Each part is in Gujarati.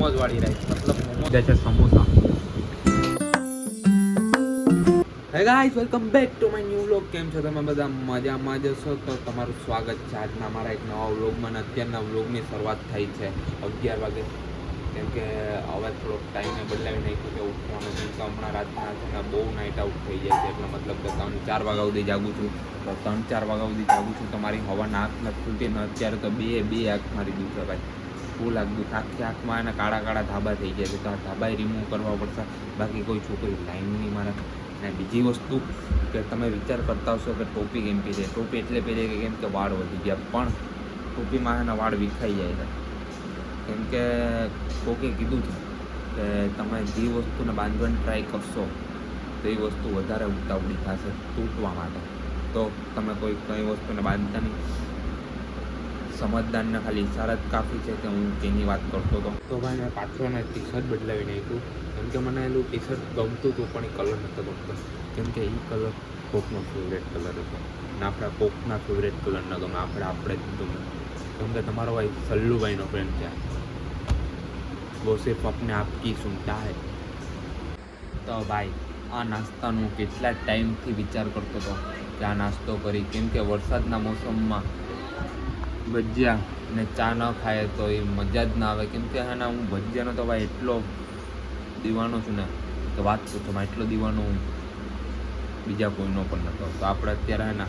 मोमोज वाली राइस मतलब मोमोज जैसे समोसा। હે guys welcome back to my new vlog. કેમ છો તમે બધા? મજામાં જ છો તો તમારું સ્વાગત છે આજના મારા એક નવા વ્લોગમાં. અત્યારના વ્લોગની શરૂઆત થઈ છે 11 વાગે, કેમ કે હવે થોડોક ટાઈમે બદલાવી નાખ્યું છે ઉઠવાનું. કેમ કે હમણાં રાતના છે ને બહુ નાઇટ આઉટ થઈ જાય છે, એટલે મતલબ કે 3-4 વાગ્યા સુધી જાગું છું. તો 3-4 વાગ્યા સુધી જાગું છું તો મારી હવાના આંખ નથી ખુલતી ને અત્યારે તો બે આંખ મારી દઉં છે ભાઈ. ફૂલ આંખ આખી આંખમાં એના કાળા કાળા ધાબા થઈ ગયા છે, તો આ ધાબા રિમૂવ કરવા પડશે. બાકી કોઈ છોકરી લાઈનની મારે. અને બીજી વસ્તુ કે તમે વિચાર કરતા હશો કે ટોપી કેમ પહેરે. ટોપી એટલે પહેરે કે કેમ કે વાળ વધી ગયા, પણ ટોપીમાં એના વાળ વિખાઈ જાય છે. કેમ કે કોકે કીધું છે કે તમે જે વસ્તુને બાંધવાની ટ્રાય કરશો તો એ વસ્તુ વધારે ઉતાવળી થશે તૂટવા માટે. તો તમે કઈ વસ્તુને બાંધતા નહીં. સમજદારને ખાલી ઈશારા જ કાફી છે કે હું તેની વાત કરતો હતો. તો ભાઈ મેં પાછળને ટી શર્ટ બદલાવી નાખ્યું, કેમ કે મને એનું ટી શર્ટ ગમતું હતું પણ એ કલર નહોતો ગમતો. કેમ કે એ કલર કોકનો ફેવરેટ કલર હતો ને આપણા કોકના ફેવરેટ કલર ન ગમે, આપણે જ ગમે. કેમ કે તમારો ભાઈ સલ્લુભાઈનો ફ્રેન્ડ છે, वो सिर्फ अपने आप की सुनता है. તો ભાઈ આ નાસ્તાનું કેટલા ટાઈમથી વિચાર કરતો હતો કે આ નાસ્તો કરી. કેમ કે વરસાદના મોસમમાં ભજીયા ને ચા ન ખાય તો એ મજા જ ના આવે. કેમ કે હા હું ભજીયાનો તો ભાઈ એટલો દીવાનો છું ને તો વાત પૂછો, એટલો દીવાનો હું બીજા કોઈનો પણ નહોતો. તો આપણે અત્યારે હે ને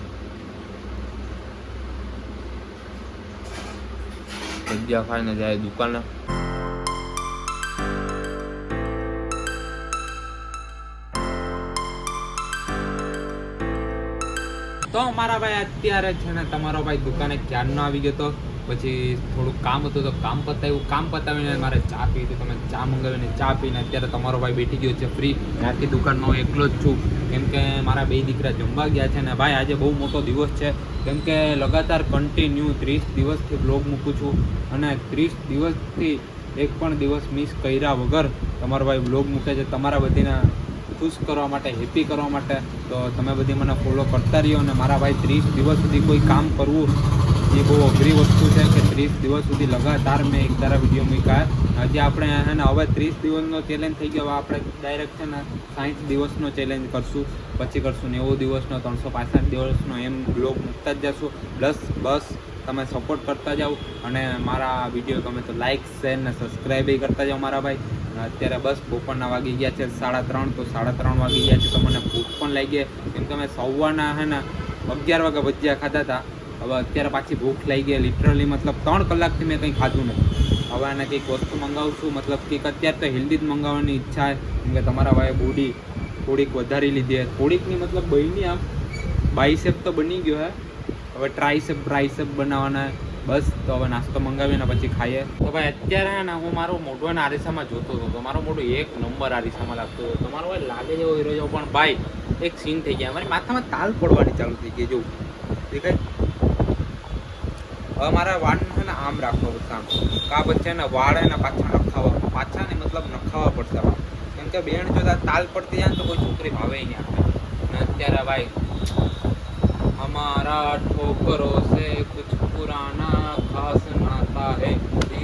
ભજીયા ખાઈને જાય દુકાને. તો મારા ભાઈ અત્યારે છે ને તમારો ભાઈ દુકાને ક્યારનો આવી ગયો હતો. પછી થોડુંક કામ હતું તો કામ પતાવ્યું. કામ પતાવીને મારે ચા પી હતી, તમે ચા મંગાવીને ચા પીને અત્યારે તમારો ભાઈ બેઠી ગયો છે ફ્રી. આખી દુકાનમાં હું એકલો જ છું, કેમ કે મારા બે દીકરા જમવા ગયા છે. ને ભાઈ આજે બહુ મોટો દિવસ છે, કેમ કે લગાતાર કન્ટિન્યુ 30 દિવસથી બ્લોગ મૂકું છું અને 30 દિવસથી એક પણ દિવસ મિસ કર્યા વગર તમારો ભાઈ બ્લોગ મૂકે છે તમારા બધીના ખુશ કરવા માટે, હેપી કરવા માટે. તો તમે બધી મને ફોલો કરતા રહ્યો. અને મારા ભાઈ 30 દિવસ સુધી કોઈ કામ કરવું એ બહુ અઘરી વસ્તુ છે કે 30 દિવસ સુધી લગાતાર મેં એક ધારા વિડીયો મૂક્યા. હજી આપણે હે ને હવે 30 દિવસનો ચેલેન્જ થઈ ગયો. હવે આપણે ડાયરેક્ટ છે ને 60 દિવસનો ચેલેન્જ કરશું, પછી કરશું 90 દિવસનો, 365 દિવસનો, એમ બ્લોગ મૂકતા જ જશું. બસ તમે સપોર્ટ કરતા જાઓ અને મારા વિડીયો ગમે તો લાઇક, શેર ને સબસ્ક્રાઈબ કરતા જાઓ મારા ભાઈ. અત્યારે બસ બપોરના વાગી ગયા છે 3:30, તો 3:30 વાગી ગયા છે તો મને ભૂખ પણ લાગી ગઈ. કેમ કે મેં સવારના હે ને 11 વાગે ભજીયા ખાધા હતા. હવે અત્યારે પાછી ભૂખ લાગી ગઈ લિટરલી, મતલબ 3 કલાકથી મેં કંઈ ખાધું નથી. હવે આને કંઈક વસ્તુ મંગાવું છું, મતલબ કંઈક અત્યારે તો હેલ્ધી જ મંગાવવાની ઈચ્છા છે. કેમ કે તમારા ભાઈએ બોડી થોડીક વધારી લીધી. થોડીકની મતલબ બની, આમ બાયસેપ તો બની ગયો હે, હવે ટ્રાયસેપ બનાવવાના. બસ તો હવે નાસ્તો મંગાવીને પછી ખાઈએ. તો ભાઈ અત્યારે હે ને હું મારો મોઢવાના આરીસામાં જોતો હતો તો મારો મોઢું એક નંબર આરીસામાં લાગતો હતો. તમારો ભાઈ લાગે જેવો હીરો જેવો, પણ ભાઈ એક સીન થઈ ગયા. મારી માથામાં તાલ પડવાની ચાલુ થઈ ગઈ. જો દેખાય. હવે મારા વાળને છે ને આમ રાખવા પડશે, આમ કા પછી ને વાળ એને પાછા ને મતલબ નખાવા પડશે. કેમ કે બેન જો તાલ પડતી જાય ને તો કોઈ છોકરી ભાવે નહીં આપણે. અને અત્યારે ભાઈ हमारा ठोकरो से कुछ पुराना खास नाता है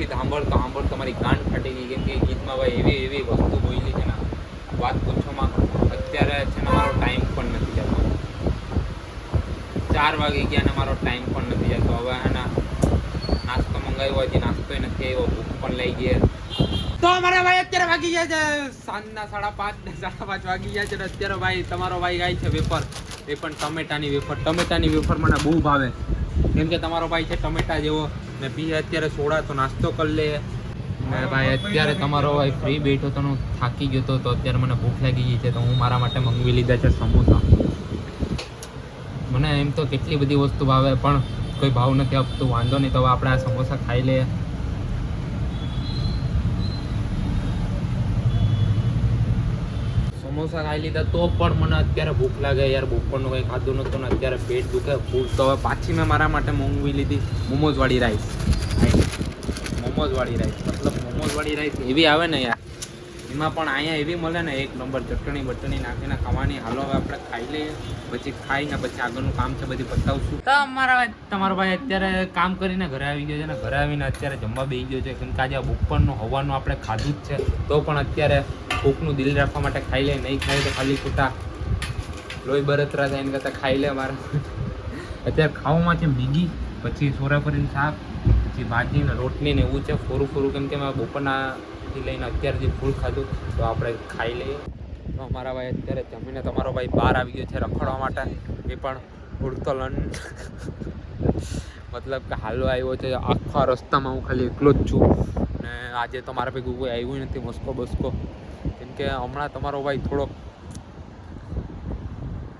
એ સાંભળ તમારી ગાંઠ ફાટી ગઈ. કેમ કે ગીતમાં ભાઈ એવી વસ્તુ બોલી છે ને વાત પૂછવામાં. અત્યારે છે ને મારો ટાઈમ પણ નથી જતો, 4 વાગી ગયા ને મારો ટાઈમ પણ નથી જતો. હવે એના નાસ્તો મંગાવ્યો, હજી નાસ્તો નથી આવ્યો, ભૂખ પણ લઈ ગઈ. તો અમારા ભાઈ અત્યારે વાગી ગયા છે સાંજના 5:30 વાગી ગયા છે. અત્યારે ભાઈ તમારો ભાઈ ગાય છે વેફર, એ પણ ટમેટાની વેફર મને બહુ ભાવે. કેમ કે તમારો ભાઈ છે ટમેટા જેવો ને પી અત્યારે સોડા. તો નાસ્તો કરી લે ને ભાઈ. અત્યારે તમારો ભાઈ ફ્રી બેઠો તો હું થાકી ગયો હતો, તો અત્યારે મને ભૂખ લાગી ગઈ છે તો હું મારા માટે મંગાવી લીધા છે સમોસા. મને એમ તો કેટલી બધી વસ્તુ ભાવે પણ કોઈ ભાવ નથી આપતું. વાંધો નહીં, તો હવે આપણે આ સમોસા ખાઈ લઈએ. સમોસા ખાઈ લીધા તો પણ મને અત્યારે ભૂખ લાગે યાર. બપોરનું કંઈ ખાધું નહોતું ને અત્યારે પેટ દુખે ફૂલ. તો હવે પાછી મેં મારા માટે મંગાવી લીધી મોમોઝવાળી રાઈસ. મતલબ મોમોઝવાળી રાઈસ એવી આવે ને યાર, એમાં પણ અહીંયા એવી મળે ને એક નંબર ચટણી બટણી નાખીને ખાવાની. હાલો હવે આપણે ખાઈ લઈએ, પછી ખાઈને પછી આગળનું કામ છે બધી પતાવશું. તો તમારો ભાઈ અત્યારે કામ કરીને ઘરે આવી ગયો છે ને ઘરે આવીને અત્યારે જમવા બેસી ગયો છે. કેમ કે આજે બપોરનું હવાનું આપણે ખાધું જ છે, તો પણ અત્યારે ભૂખનું દિલ રાખવા માટે ખાઈ લે. નહીં ખાય તો ખાલી ખોટા લોહી બરતરા થાય એને કરતાં ખાઈ લે મારે. અત્યારે ખાવામાં છે મેગી, પછી સોરાફરીનું શાક, પછી ભાજી ને રોટલી ને એવું છે ફોરું ફોરું. કેમ કે મેં બપોરનાથી લઈને અત્યારે જે ફૂલ ખાધું તો આપણે ખાઈ લઈએ. તો અમારા ભાઈ અત્યારે જમીને તમારો ભાઈ બહાર આવી ગયો છે રખડવા માટે. એ પણ ઉડતો લંડ મતલબ કે હાલવા આવ્યો છે. આખા રસ્તામાં હું ખાલી એકલો જ છું ને આજે તો મારા ભેગું કોઈ આવ્યું નથી મસ્કો બસ્કો. કેમ કે હમણાં તમારો ભાઈ થોડોક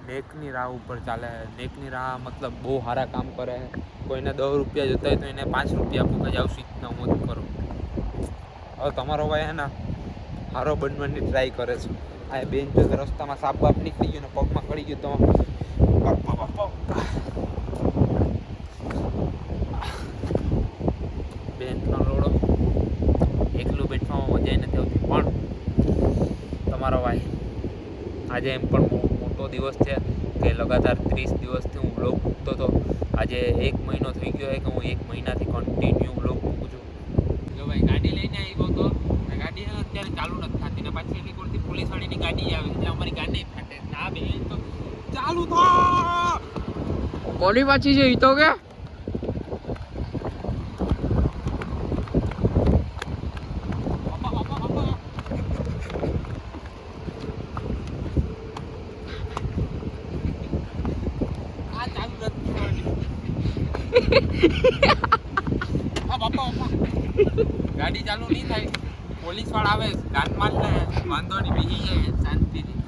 નેકની રાહ ઉપર ચાલે. નેકની રાહ મતલબ બહુ સારા કામ કરે. કોઈને 10 રૂપિયા જોતા હોય તો એને 5 રૂપિયા આપું કે આવશું રીતના હું જ કરું. હવે તમારો ભાઈ હે ને સારો બનવાની ટ્રાય કરે છે. આ બેન જો રસ્તામાં સાપ બાપ નીકળી ગયો ને પગમાં કળી ગયું તો બેનનો લોડો એકલું બેઠવામાં મજા નથી આવતી. પણ તમારો ભાઈ આજે એમ પણ બહુ મોટો દિવસ છે કે લગાતાર 30 દિવસથી હું વ્લોગ મૂકતો હતો. આજે 1 મહિનો થઈ ગયો છે કે હું 1 મહિનાથી કન્ટિન્યુ વ્લોગ મૂકું છું. જો ભાઈ ગાડી લઈને આવ્યો હતો, ગાડી અત્યારે ચાલુ નથી થતી ને પાછી એની કોલથી પોલીસવાળીની ગાડી આવે એટલે અમારી ગાડી ફાટે. ના બે તો ચાલુ થા કોની પાછી છે ઈ તો કે ગાડી ચાલુ નહીં થાય. પોલીસ વાળા આવે ગાન માર લે વાંધો નહીં બેસી જાય શાંતિથી.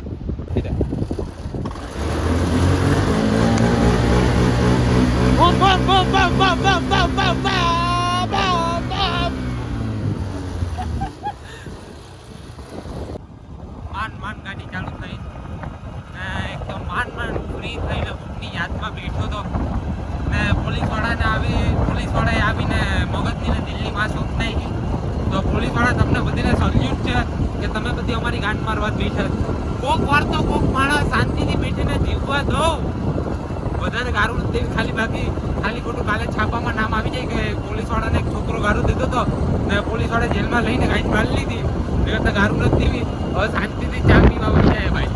માન ગાડી ચાલુ થઈ ને એકદમ માન ફ્રી થઈને ભૂખની યાદમાં બેઠો હતો ને પોલીસવાળાએ આવીને મગજની દિલ્હીમાં શોધ નહીં. તો પોલીસવાળા તમને બધીને સલ્યુટ છે કે તમે બધી અમારી ગાંઠ મારવા જ બેઠા. કોક વાર તો કોક માણસ શાંતિથી બેઠીને જીવવા દો. બધાને ગારું નથી દેવી ખાલી. બાકી ખાલી ખોટું કાલે છાપામાં નામ આવી જાય કે પોલીસવાળાને એક છોકરો ગારું દીધો હતો ને પોલીસવાળા જેલમાં લઈને ગાંઠ મારી લીધી. એ કરતાં ગારું નથી દેવી. હવે શાંતિથી ચા પીવા આવી જાય ભાઈ.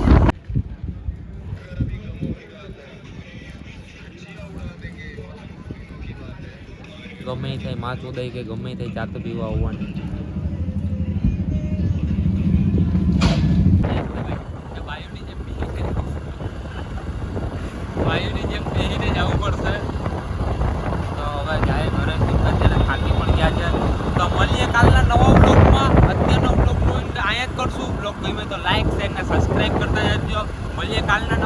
ગમે થાય માથ ઉદય કે ગમે થાય ચા તો પીવા આવવાની. વાયુની જેમ બેહીને જવું પડશે. તો હવે જાય ઘરે અત્યારે થાકી પણ ગયા છે. તો મળીએ કાલના નવા બ્લોગમાં. અત્યારનો બ્લોગ અહીંયા જ કરશું. બ્લોગ ગમે તો લાઈક શેર ને સબસ્ક્રાઈબ કરતા જજો. મળીએ કાલના